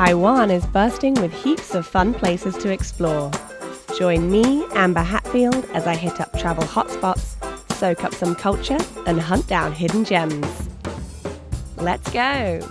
Taiwan is bursting with heaps of fun places to explore. Join me, Amber Hatfield, as I hit up travel hotspots, soak up some culture, and hunt down hidden gems. Let's go!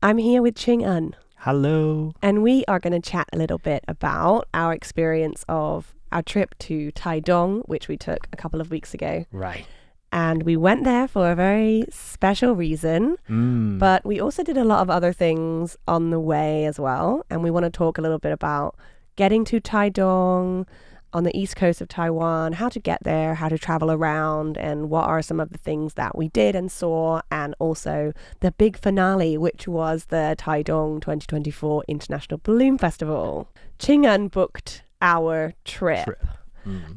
I'm here with Ching-en. Hello. And we are going to chat a little bit about our experience of our trip to Taitung, which we took a couple of weeks ago. Right. And we went there for a very special reason, but we also did a lot of other things on the way as well. And we want to talk a little bit about getting to Taitung on the east coast of Taiwan, how to get there, how to travel around, and what are some of the things that we did and saw, and also the big finale, which was the Taitung 2024 International Balloon Festival. Ching-en booked our trip.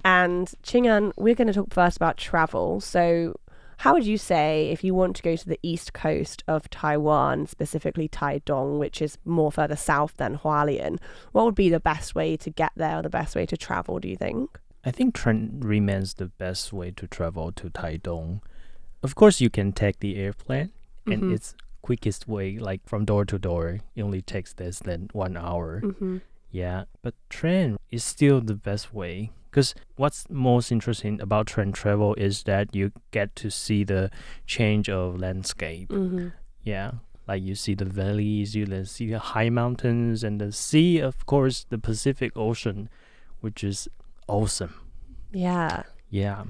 And Ching-en, we're going to talk first about travel. So how would you say if you want to go to the east coast of Taiwan, specifically Taitung, which is more further south than Hualien, what would be the best way to get there, or the best way to travel, do you think? I think train remains the best way to travel to Taitung. Of course, you can take the airplane, and it's quickest way, like from door to door. It only takes less than 1 hour. Yeah, but train is still the best way. Because what's most interesting about train travel is that you get to see the change of landscape. Yeah, like you see the valleys, you then see the high mountains, and the sea, of course, the Pacific Ocean, which is awesome. Yeah. Yeah.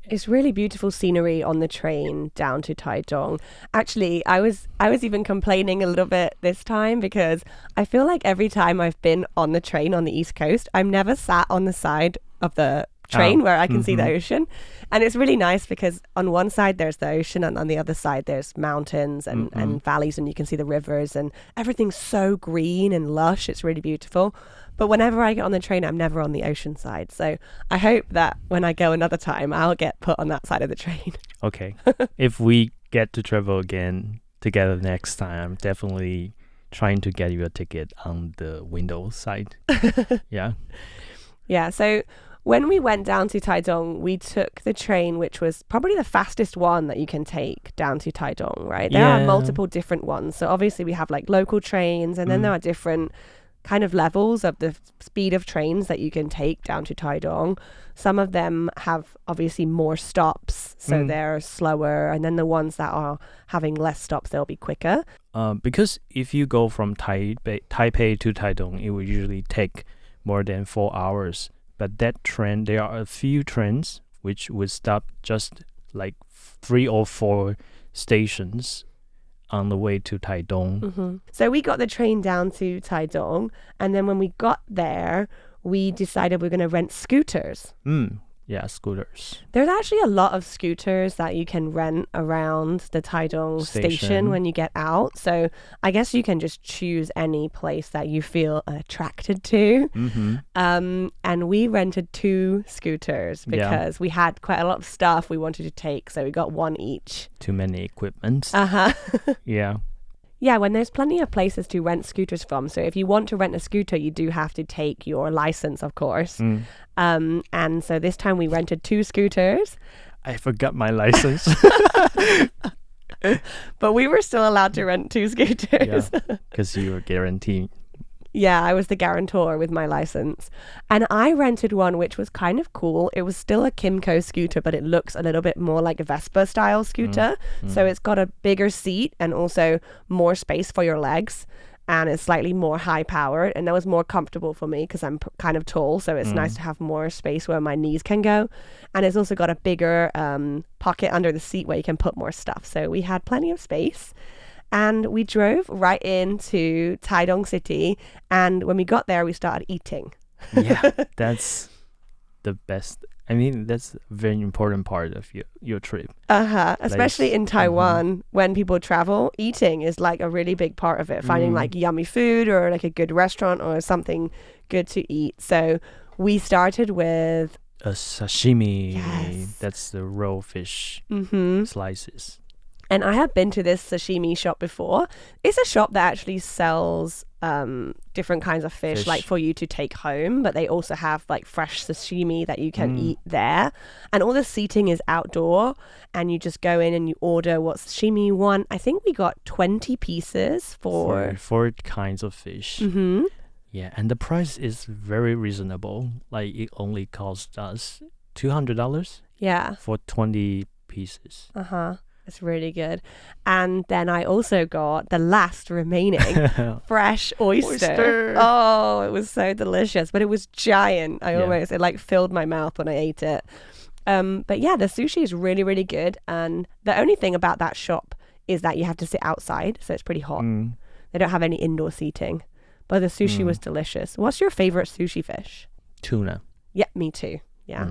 It's really beautiful scenery on the train down to Taitung. Actually, I was even complaining a little bit this time because I feel like every time I've been on the train on the East Coast, I'm never sat on the side of the train where I can see the ocean. And it's really nice because on one side there's the ocean and on the other side there's mountains and valleys, and you can see the rivers, and everything's so green and lush. It's really beautiful. But whenever I get on the train, I'm never on the ocean side. So I hope that when I go another time, I'll get put on that side of the train. Okay. If we get to travel again together next time, I'm definitely trying to get you a ticket on the window side. Yeah. Yeah. So when we went down to Taitung, we took the train, which was probably the fastest one that you can take down to Taitung, right? There are multiple different ones. So obviously we have like local trains, and then there are different kind of levels of the speed of trains that you can take down to Taitung. Some of them have obviously more stops, so they're slower, and then the ones that are having less stops, they'll be quicker. Because if you go from Taipei to Taitung, it will usually take more than 4 hours. But that train, there are a few trains which would stop just like 3 or 4 stations on the way to Taitung. So we got the train down to Taitung, and then when we got there, we decided we're going to rent scooters. Yeah, scooters. There's actually a lot of scooters that you can rent around the Taitung station when you get out. So I guess you can just choose any place that you feel attracted to. And we rented 2 scooters because we had quite a lot of stuff we wanted to take. So we got 1 each. Too many equipment. Yeah. Yeah, when there's plenty of places to rent scooters from. So if you want to rent a scooter, you do have to take your license, of course. And so this time we rented 2 scooters. I forgot my license. But we were still allowed to rent 2 scooters. Because you were guaranteed. Yeah, I was the guarantor with my license. And I rented one which was kind of cool. It was still a Kimco scooter, but it looks a little bit more like a Vespa style scooter. So it's got a bigger seat and also more space for your legs. And it's slightly more high powered. And that was more comfortable for me because I'm kind of tall. So it's nice to have more space where my knees can go. And it's also got a bigger pocket under the seat where you can put more stuff. So we had plenty of space. And we drove right into Taitung City. And when we got there, we started eating. Yeah, that's the best. I mean, that's a very important part of your trip. Especially in Taiwan, when people travel, eating is like a really big part of it. Finding like yummy food or like a good restaurant or something good to eat. So we started with a sashimi. Yes. That's the raw fish slices. And I have been to this sashimi shop before. It's a shop that actually sells different kinds of fish like for you to take home, but they also have like fresh sashimi that you can eat there. And all the seating is outdoor, and you just go in and you order what sashimi you want. I think we got 20 pieces for 4 kinds of fish. Yeah, and the price is very reasonable. Like it only cost us $200 for 20 pieces. It's really good. And then I also got the last remaining fresh oyster. Oh, it was so delicious, but it was giant. It like filled my mouth when I ate it. But yeah, the sushi is really, really good. And the only thing about that shop is that you have to sit outside, so it's pretty hot. They don't have any indoor seating, but the sushi was delicious. What's your favorite sushi fish? Tuna. Yeah, me too. Yeah.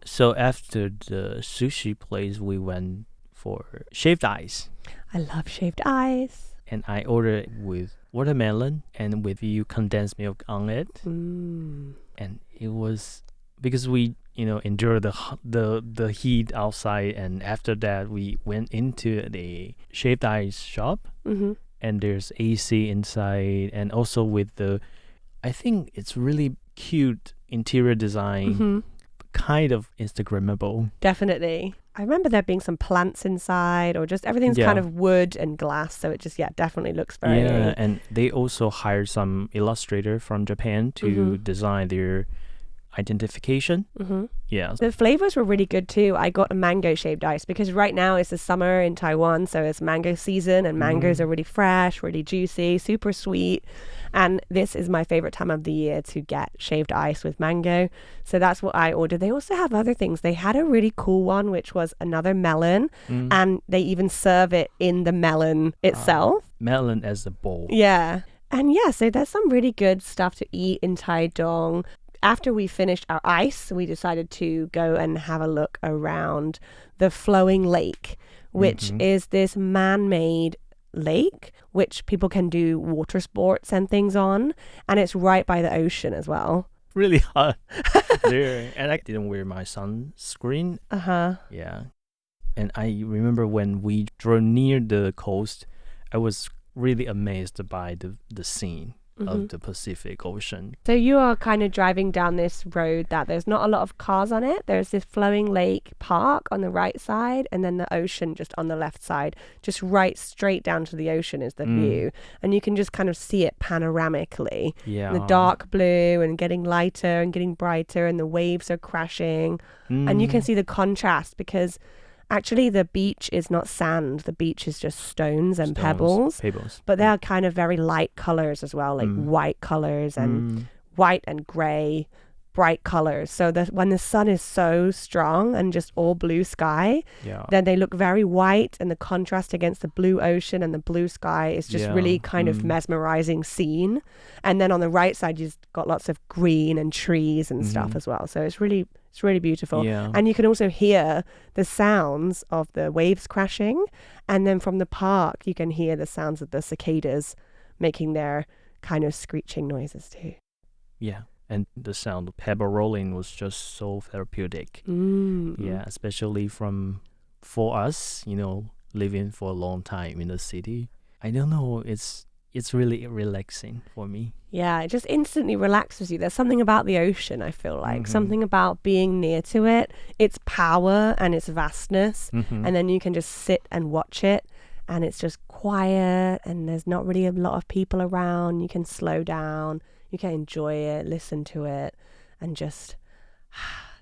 So after the sushi place, we went for shaved ice. I love shaved ice. And I ordered it with watermelon and with condensed milk on it. And it was because we endured the heat outside, and after that we went into the shaved ice shop, and there's AC inside, and also with I think it's really cute interior design, kind of Instagrammable. Definitely. I remember there being some plants inside, or just everything's kind of wood and glass, so it just definitely looks very... Yeah, and they also hired some illustrator from Japan to design their identification. Yeah. The flavors were really good too. I got a mango shaved ice because right now it's the summer in Taiwan, so it's mango season, and mangoes are really fresh, really juicy, super sweet. And this is my favorite time of the year to get shaved ice with mango. So that's what I ordered. They also have other things. They had a really cool one, which was another melon, and they even serve it in the melon itself. Melon as a bowl. Yeah. And so there's some really good stuff to eat in Taitung. After we finished our ice, we decided to go and have a look around the flowing lake, which is this man-made lake which people can do water sports and things on, and it's right by the ocean as well. Really hot there, and I didn't wear my sunscreen. Yeah. And I remember when we drove near the coast, I was really amazed by the scene of the Pacific Ocean. So you are kind of driving down this road that there's not a lot of cars on it. There's this flowing lake park on the right side, and then the ocean just on the left side. Just right straight down to the ocean is the view. And you can just kind of see it panoramically. Yeah. The dark blue and getting lighter and getting brighter, and the waves are crashing. And you can see the contrast because actually the beach is not sand. The beach is just stones and pebbles. But they are kind of very light colors as well, like white colors and white and gray, bright colors. So that when the sun is so strong and just all blue sky, then they look very white, and the contrast against the blue ocean and the blue sky is just really kind of mesmerizing scene. And then on the right side, you've got lots of green and trees and stuff as well. So it's really beautiful. And you can also hear the sounds of the waves crashing. And then from the park, you can hear the sounds of the cicadas making their kind of screeching noises too. Yeah. And the sound of pebble rolling was just so therapeutic. Yeah, especially for us, living for a long time in the city. I don't know, it's really relaxing for me. Yeah, it just instantly relaxes you. There's something about the ocean, I feel like. Something about being near to it, its power and its vastness. And then you can just sit and watch it, and it's just quiet, and there's not really a lot of people around. You can slow down. You can enjoy it, listen to it, and just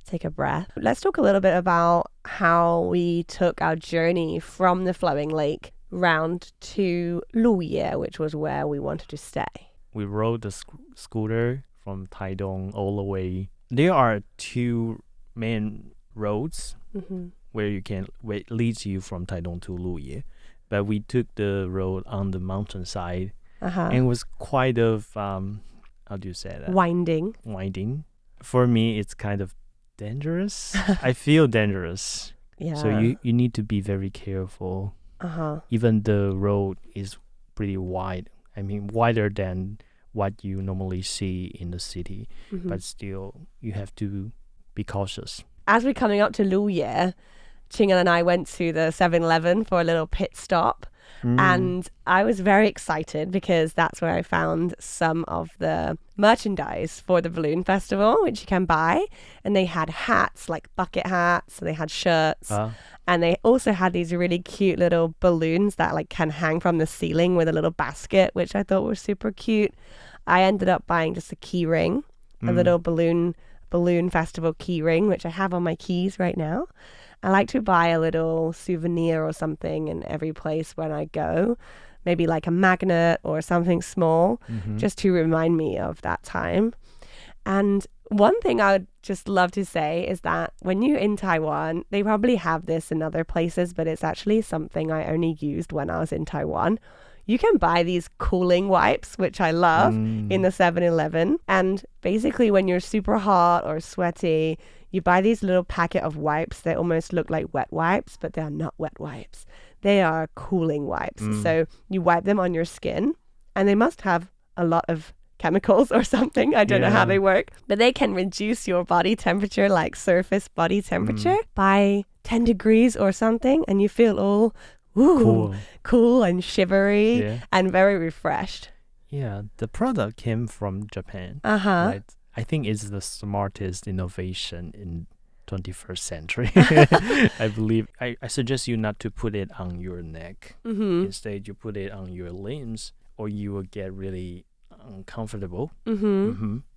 take a breath. Let's talk a little bit about how we took our journey from the flowing lake round to Luye, which was where we wanted to stay. We rode the scooter from Taitung all the way. There are 2 main roads where leads you from Taitung to Luye, but we took the road on the mountainside, and it was quite of how do you say that? Winding. For me, it's kind of dangerous. I feel dangerous. Yeah. So you need to be very careful. Even the road is pretty wide. I mean, wider than what you normally see in the city. But still, you have to be cautious. As we're coming up to Luye, Ching-en and I went to the 7-Eleven for a little pit stop. And I was very excited because that's where I found some of the merchandise for the balloon festival, which you can buy. And they had hats, like bucket hats, and they had shirts. And they also had these really cute little balloons that like can hang from the ceiling with a little basket, which I thought was super cute. I ended up buying just a key ring, a little balloon festival key ring, which I have on my keys right now. I like to buy a little souvenir or something in every place when I go, maybe like a magnet or something small, just to remind me of that time. And one thing I would just love to say is that when you're in Taiwan, they probably have this in other places, but it's actually something I only used when I was in Taiwan. You can buy these cooling wipes, which I love, in the 7-Eleven. And basically when you're super hot or sweaty, you buy these little packet of wipes. They almost look like wet wipes, but they are not wet wipes. They are cooling wipes. So you wipe them on your skin, and they must have a lot of chemicals or something. I don't know how they work, but they can reduce your body temperature, like surface body temperature, by 10 degrees or something, and you feel all cool and shivery and very refreshed. Yeah, the product came from Japan. Right? I think it's the smartest innovation in 21st century. I believe. I suggest you not to put it on your neck. Instead, you put it on your limbs, or you will get really uncomfortable.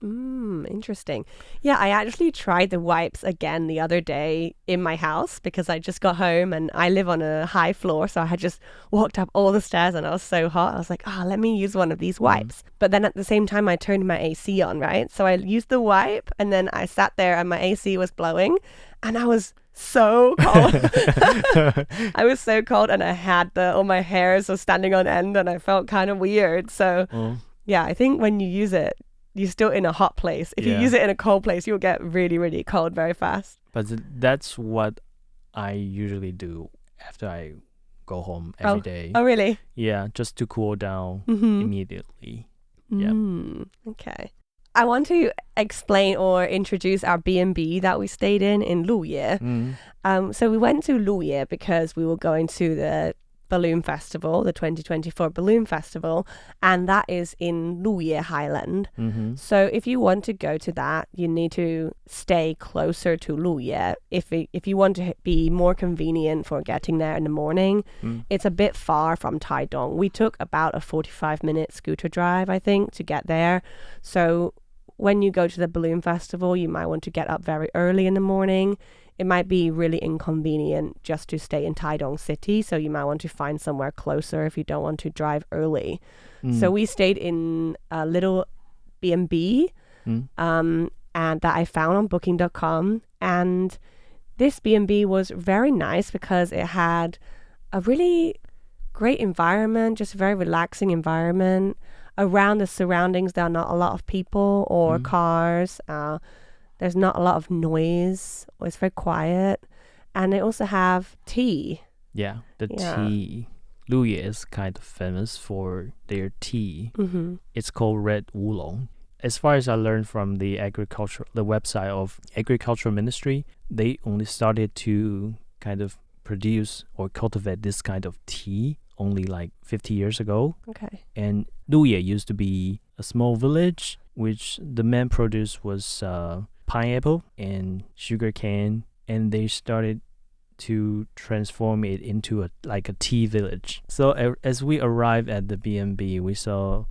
Interesting. Yeah, I actually tried the wipes again the other day in my house because I just got home and I live on a high floor, so I had just walked up all the stairs and I was so hot. I was like, let me use one of these wipes. But then at the same time I turned my AC on, right? So I used the wipe and then I sat there and my AC was blowing and I was so cold. I was so cold and I had all my hairs were standing on end and I felt kind of weird. So yeah, I think when you use it, you're still in a hot place. If you use it in a cold place, you'll get really, really cold very fast. But that's what I usually do after I go home every day. Oh, really? Yeah, just to cool down immediately. Yeah. Okay. I want to explain or introduce our B&B that we stayed in Luye. So we went to Luye because we were going to the Balloon Festival, the 2024 Balloon Festival, and that is in Luye Highland. So if you want to go to that, you need to stay closer to Luye. If you want to be more convenient for getting there in the morning, it's a bit far from Taitung. We took about a 45-minute scooter drive, I think, to get there. So when you go to the Balloon Festival, you might want to get up very early in the morning. It might be really inconvenient just to stay in Taitung City, so you might want to find somewhere closer if you don't want to drive early. So we stayed in a little B&B and that I found on booking.com. And this B&B was very nice because it had a really great environment, just a very relaxing environment. Around the surroundings, there are not a lot of people or cars. There's not a lot of noise. It's very quiet. And they also have tea. Yeah, tea. Luye is kind of famous for their tea. It's called red oolong. As far as I learned from the website of Agricultural Ministry, they only started to kind of produce or cultivate this kind of tea only like 50 years ago. Okay. And Luye used to be a small village, which the main produce was pineapple and sugarcane, and they started to transform it into a tea village. So as we arrived at the B&B, we saw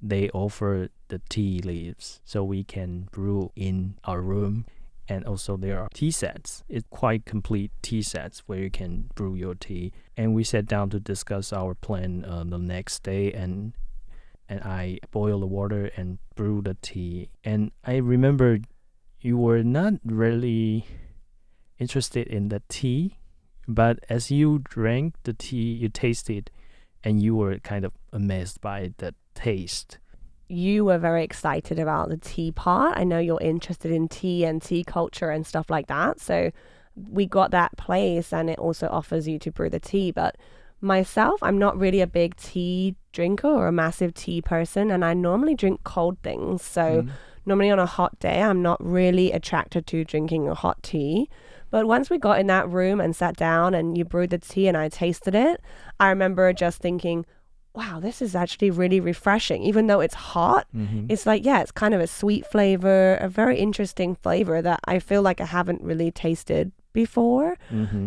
they offer the tea leaves so we can brew in our room. And also there are tea sets. It's quite complete tea sets where you can brew your tea. And we sat down to discuss our plan the next day, and I boiled the water and brewed the tea. And I remember you were not really interested in the tea, but as you drank the tea, you tasted and you were kind of amazed by the taste. You were very excited about the tea part. I know you're interested in tea and tea culture and stuff like that. So we got that place and it also offers you to brew the tea. But myself, I'm not really a big tea drinker or a massive tea person, and I normally drink cold things. So normally on a hot day, I'm not really attracted to drinking a hot tea. But once we got in that room and sat down and you brewed the tea and I tasted it, I remember just thinking, wow, this is actually really refreshing. Even though it's hot, it's like, yeah, it's kind of a sweet flavor, a very interesting flavor that I feel like I haven't really tasted before.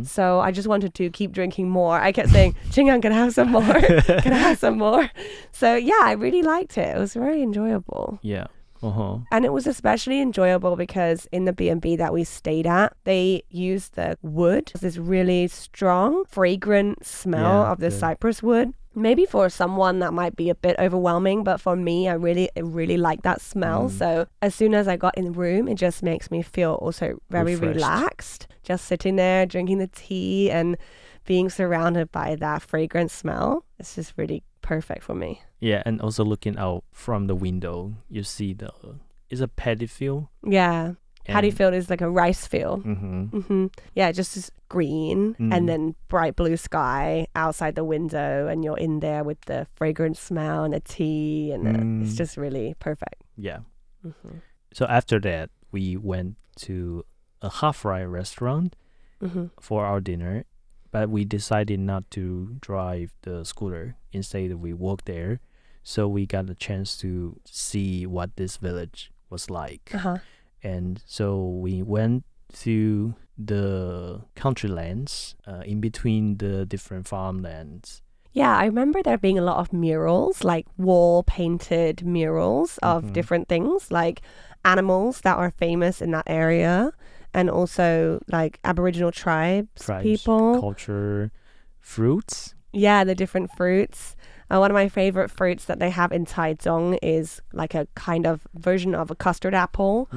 So I just wanted to keep drinking more. I kept saying, Ching-en, can I have some more? Can I have some more? So yeah, I really liked it. It was very enjoyable. Yeah. And it was especially enjoyable because in the B&B that we stayed at, they used the wood, this really strong, fragrant smell of the cypress wood. Maybe for someone that might be a bit overwhelming, but for me, I really like that smell. So as soon as I got in the room, it just makes me feel also very relaxed. Just sitting there, drinking the tea and being surrounded by that fragrant smell. It's just really perfect for me. Yeah, and also looking out from the window, you see it's a paddy field. Yeah. Paddy field is like a rice field. Yeah, just this green and then bright blue sky outside the window, and you're in there with the fragrant smell and the tea, and it's just really perfect. Yeah. So after that, we went to a half-fry restaurant for our dinner, but we decided not to drive the scooter. Instead, we walked there, so we got a chance to see what this village was like. And so we went to the country lands in between the different farmlands. Yeah, I remember there being a lot of murals, like wall painted murals of different things, like animals that are famous in that area, and also like Aboriginal tribes people. Culture, fruits. Yeah, the different fruits. One of my favorite fruits that they have in Taitung is like a kind of version of a custard apple.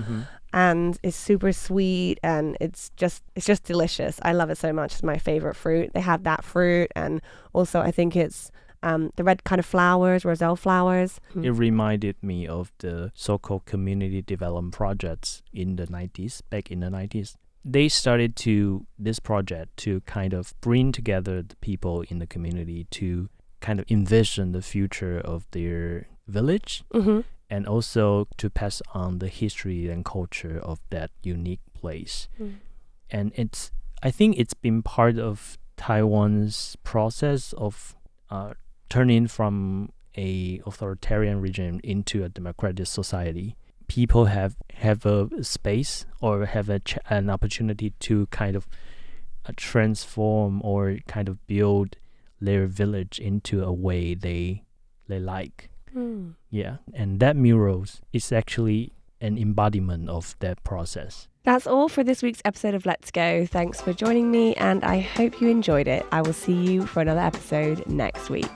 And it's super sweet and it's just delicious. I love it so much. It's my favorite fruit. They have that fruit, and also I think it's the red kind of flowers, roselle flowers. It reminded me of the so-called community development projects in the 90s, back in the 90s. They started this project to kind of bring together the people in the community to kind of envision the future of their village, and also to pass on the history and culture of that unique place. And I think it's been part of Taiwan's process of turning from a authoritarian regime into a democratic society. People have a space or have an opportunity to kind of transform or kind of build their village into a way they like. Yeah, and that murals is actually an embodiment of that process. That's all for this week's episode of Let's Go. Thanks for joining me, and I hope you enjoyed it. I will see you for another episode next week.